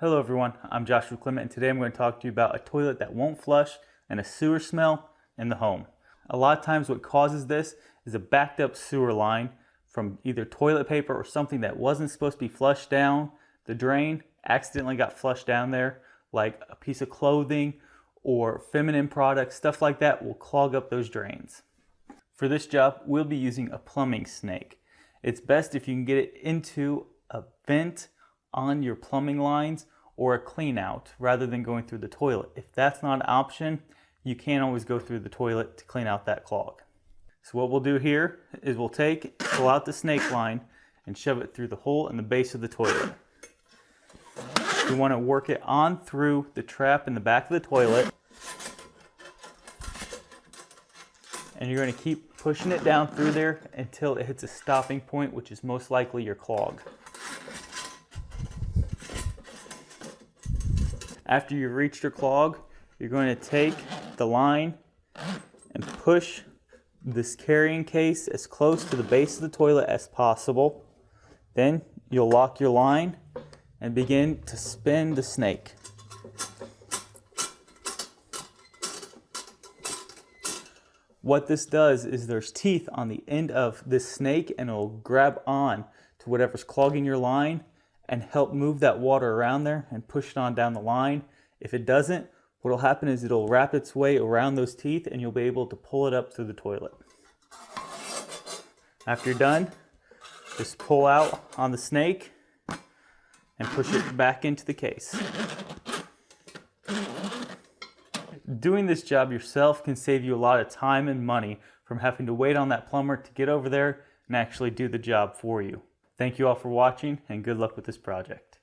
Hello everyone, I'm Joshua Clement, and today I'm going to talk to you about a toilet that won't flush and a sewer smell in the home. A lot of times what causes this is a backed up sewer line from either toilet paper or something that wasn't supposed to be flushed down the drain, accidentally got flushed down there, like a piece of clothing or feminine products, stuff like that will clog up those drains. For this job, we'll be using a plumbing snake. It's best if you can get it into a vent on your plumbing lines or a clean out rather than going through the toilet. If that's not an option, you can always go through the toilet to clean out that clog. So what we'll do here is we'll pull out the snake line and shove it through the hole in the base of the toilet. You want to work it on through the trap in the back of the toilet, and you're going to keep pushing it down through there until it hits a stopping point, which is most likely your clog. After you've reached your clog, you're going to take the line and push this carrying case as close to the base of the toilet as possible. Then you'll lock your line and begin to spin the snake. What this does is there's teeth on the end of this snake, and it'll grab on to whatever's clogging your line and help move that water around there and push it on down the line. If it doesn't, what will happen is it'll wrap its way around those teeth and you'll be able to pull it up through the toilet. After you're done, just pull out on the snake and push it back into the case. Doing this job yourself can save you a lot of time and money from having to wait on that plumber to get over there and actually do the job for you. Thank you all for watching, and good luck with this project.